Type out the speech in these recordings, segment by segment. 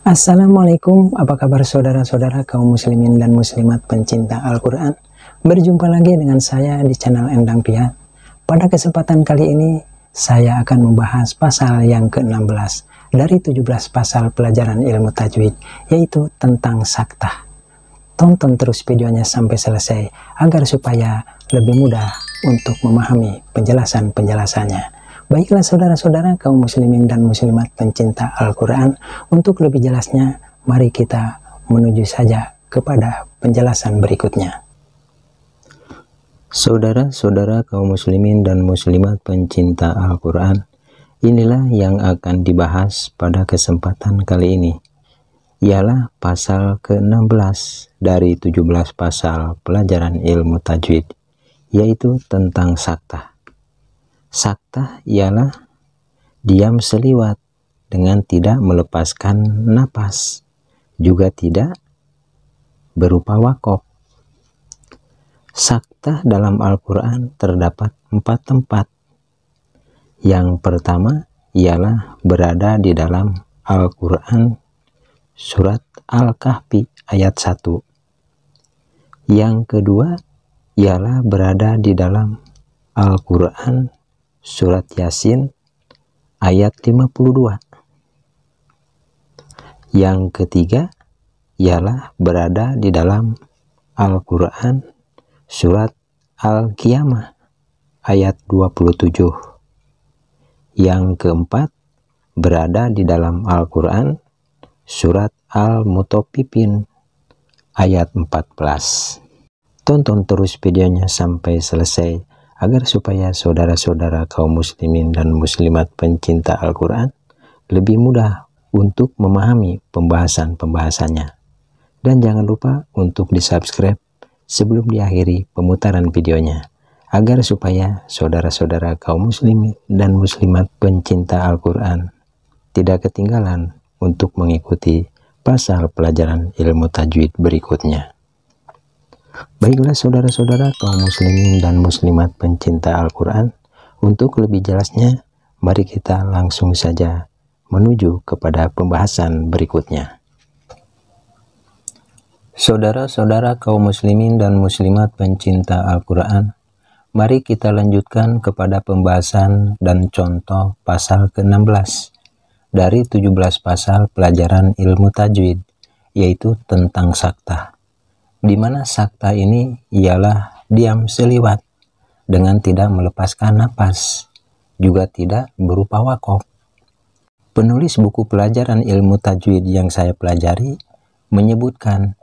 Assalamualaikum, apa kabar saudara-saudara kaum muslimin dan muslimat pencinta Al-Quran? Berjumpa lagi dengan saya di channel Endang Pian. Pada kesempatan kali ini, saya akan membahas pasal yang ke-16 dari 17 pasal pelajaran ilmu tajwid, yaitu tentang saktah. Tonton terus videonya sampai selesai, agar supaya lebih mudah untuk memahami penjelasan-penjelasannya. Baiklah saudara-saudara kaum muslimin dan muslimat pencinta Al-Quran, untuk lebih jelasnya, mari kita menuju saja kepada penjelasan berikutnya. Saudara-saudara kaum muslimin dan muslimat pencinta Al-Quran, inilah yang akan dibahas pada kesempatan kali ini, ialah pasal ke-16 dari 17 pasal pelajaran ilmu tajwid, yaitu tentang saktah. Saktah ialah diam seliwat dengan tidak melepaskan napas, juga tidak berupa wakof. Saktah dalam Al-Quran terdapat 4 tempat. Yang pertama ialah berada di dalam Al-Quran surat Al-Kahfi ayat 1. Yang kedua ialah berada di dalam Al-Quran surat Yasin ayat 52. Yang ketiga ialah berada di dalam Al-Quran surat Al-Qiyamah ayat 27. Yang keempat berada di dalam Al-Quran surat Al-Mutaffifin ayat 14. Tonton terus videonya sampai selesai, agar supaya saudara-saudara kaum muslimin dan muslimat pencinta Al-Quran lebih mudah untuk memahami pembahasan-pembahasannya. Dan jangan lupa untuk di-subscribe sebelum diakhiri pemutaran videonya, agar supaya saudara-saudara kaum muslimin dan muslimat pencinta Al-Quran tidak ketinggalan untuk mengikuti pasal pelajaran ilmu tajwid berikutnya. Baiklah saudara-saudara kaum muslimin dan muslimat pencinta Al-Quran, untuk lebih jelasnya, mari kita langsung saja menuju kepada pembahasan berikutnya. Saudara-saudara kaum muslimin dan muslimat pencinta Al-Quran, mari kita lanjutkan kepada pembahasan dan contoh pasal ke-16 dari 17 pasal pelajaran ilmu tajwid, yaitu tentang saktah. Di mana saktah ini ialah diam seliwat dengan tidak melepaskan napas, juga tidak berupa wakof. Penulis buku pelajaran ilmu tajwid yang saya pelajari menyebutkan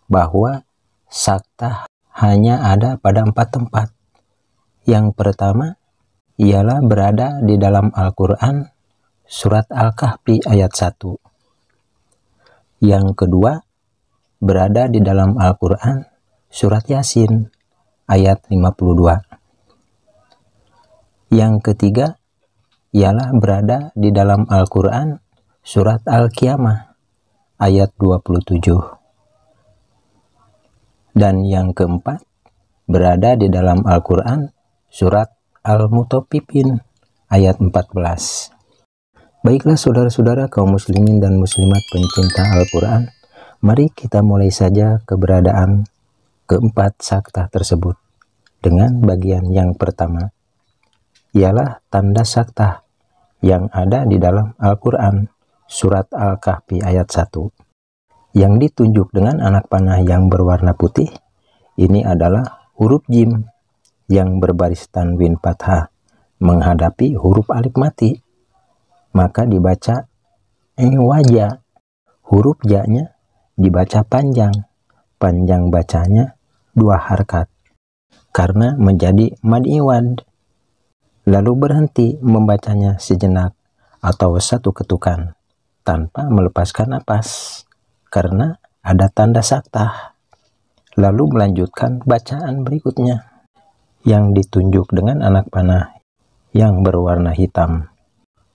bahwa saktah hanya ada pada 4 tempat. Yang pertama ialah berada di dalam Al-Quran surat Al-Kahfi ayat 1. Yang kedua berada di dalam Al-Quran surat Yasin ayat 52. Yang ketiga ialah berada di dalam Al-Quran surat Al-Qiyamah ayat 27. Dan yang keempat berada di dalam Al-Quran surat Al-Mutaffifin ayat 14. Baiklah saudara-saudara kaum muslimin dan muslimat pencinta Al-Quran, mari kita mulai saja keberadaan keempat saktah tersebut dengan bagian yang pertama, ialah tanda saktah yang ada di dalam Al-Quran surat Al-Kahfi ayat 1. Yang ditunjuk dengan anak panah yang berwarna putih, ini adalah huruf jim yang berbaris tanwin fathah menghadapi huruf alif mati, maka dibaca wajah. Huruf ja-nya dibaca panjang, panjang bacanya 2 harkat karena menjadi mad iwad, lalu berhenti membacanya sejenak atau 1 ketukan tanpa melepaskan napas karena ada tanda saktah, lalu melanjutkan bacaan berikutnya yang ditunjuk dengan anak panah yang berwarna hitam.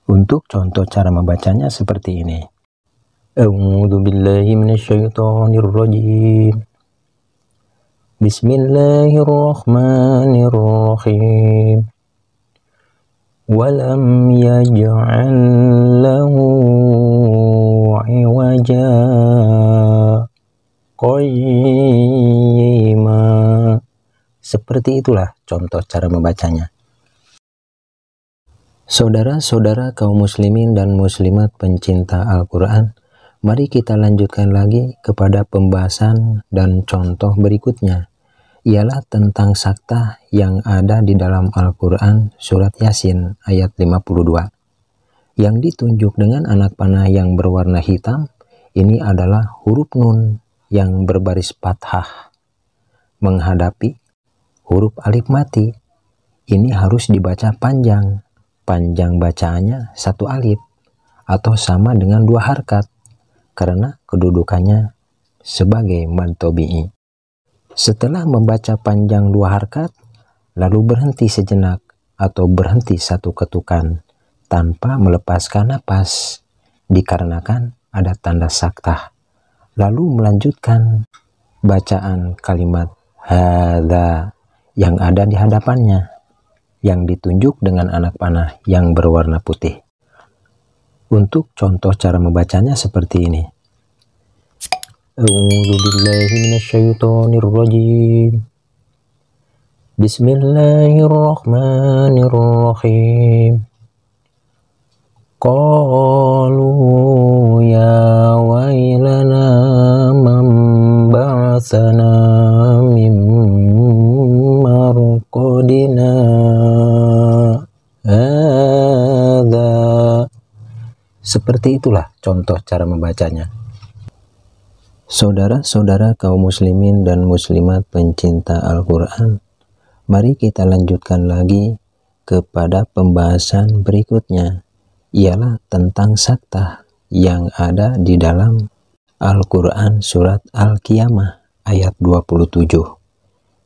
Untuk contoh cara membacanya seperti ini. A'udzu billahi minasyaitonir rajim. Bismillahirrahmanirrahim. Walam yaj'al lahu iwaja qayyima. Seperti itulah contoh cara membacanya. Saudara-saudara kaum muslimin dan muslimat pencinta Al-Quran, mari kita lanjutkan lagi kepada pembahasan dan contoh berikutnya, ialah tentang saktah yang ada di dalam Al-Quran surat Yasin ayat 52. Yang ditunjuk dengan anak panah yang berwarna hitam, ini adalah huruf nun yang berbaris fathah menghadapi huruf alif mati. Ini harus dibaca panjang. Panjang bacaannya satu alif atau sama dengan 2 harkat karena kedudukannya sebagai mad tabi'i. Setelah membaca panjang 2 harkat, lalu berhenti sejenak atau berhenti satu ketukan tanpa melepaskan napas dikarenakan ada tanda saktah, lalu melanjutkan bacaan kalimat hadza yang ada di hadapannya yang ditunjuk dengan anak panah yang berwarna putih. Untuk contoh cara membacanya seperti ini. A'udzu billahi minasyaitonir rajim. Bismillahirrahmanirrahim. Qalu ya wailana man ba'atsana min marqadina. Seperti itulah contoh cara membacanya. Saudara-saudara kaum muslimin dan muslimat pencinta Al-Quran, mari kita lanjutkan lagi kepada pembahasan berikutnya, ialah tentang saktah yang ada di dalam Al-Quran surat Al-Qiyamah ayat 27.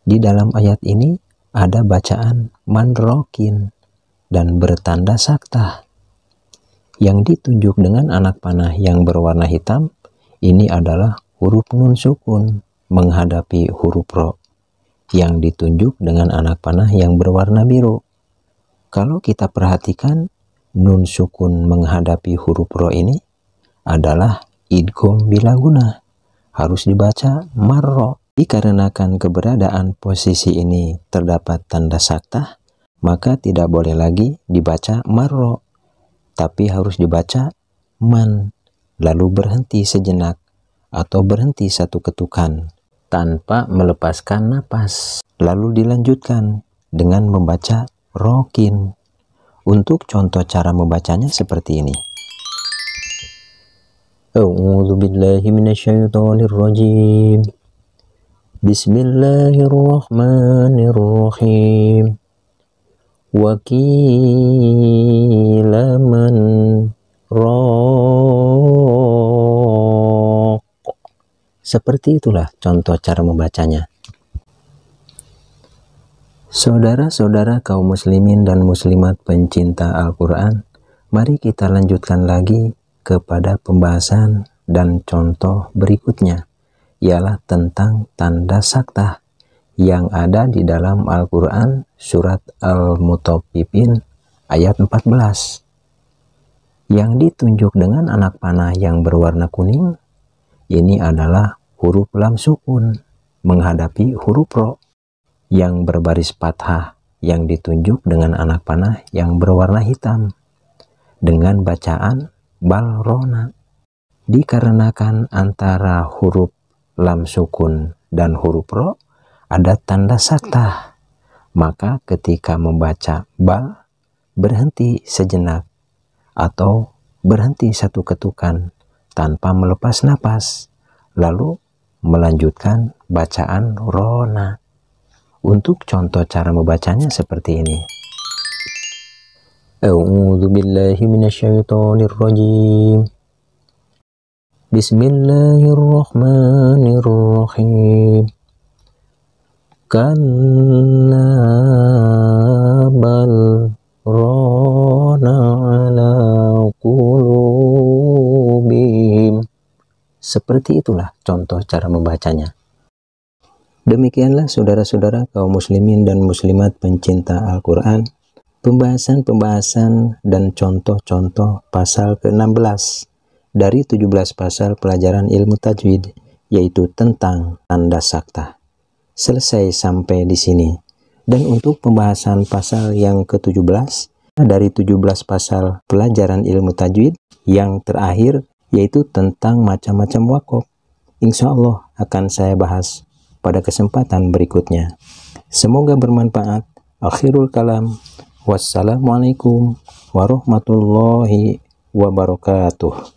Di dalam ayat ini ada bacaan manrokin dan bertanda saktah. Yang ditunjuk dengan anak panah yang berwarna hitam, ini adalah huruf nun sukun menghadapi huruf ro, yang ditunjuk dengan anak panah yang berwarna biru. Kalau kita perhatikan, nun sukun menghadapi huruf ro ini adalah idgham bila guna, harus dibaca marro. Dikarenakan keberadaan posisi ini terdapat tanda saktah, maka tidak boleh lagi dibaca marro, tapi harus dibaca man, lalu berhenti sejenak atau berhenti satu ketukan tanpa melepaskan napas, lalu dilanjutkan dengan membaca rokin. Untuk contoh cara membacanya seperti ini. A'udzu billahi minasyaitonir rajim. Bismillahirrahmanirrahim. Wakila man raq. Seperti itulah contoh cara membacanya. Saudara-saudara kaum muslimin dan muslimat pencinta Al-Quran, mari kita lanjutkan lagi kepada pembahasan dan contoh berikutnya, ialah tentang tanda saktah yang ada di dalam Al-Quran surat Al-Mutaffifin ayat 14. Yang ditunjuk dengan anak panah yang berwarna kuning, ini adalah huruf lam sukun menghadapi huruf ro yang berbaris fathah yang ditunjuk dengan anak panah yang berwarna hitam dengan bacaan balrona. Dikarenakan antara huruf lam sukun dan huruf ro ada tanda saktah, maka ketika membaca bal, berhenti sejenak atau berhenti satu ketukan tanpa melepas napas, lalu melanjutkan bacaan rona. Untuk contoh cara membacanya seperti ini. A'udzu billahi minasyaitonir rajim. Bismillahirrahmanirrahim. Kalla bal rana ala qulubihim. Seperti itulah contoh cara membacanya. Demikianlah saudara-saudara kaum muslimin dan muslimat pencinta Al-Quran, pembahasan dan contoh-contoh pasal ke-16 dari 17 pasal pelajaran ilmu tajwid, yaitu tentang tanda sakta. Selesai sampai di sini. Dan untuk pembahasan pasal yang ke-17 dari 17 pasal pelajaran ilmu tajwid, yang terakhir yaitu tentang macam-macam wakof. Insya Allah akan saya bahas pada kesempatan berikutnya. Semoga bermanfaat. Akhirul kalam. Wassalamualaikum warahmatullahi wabarakatuh.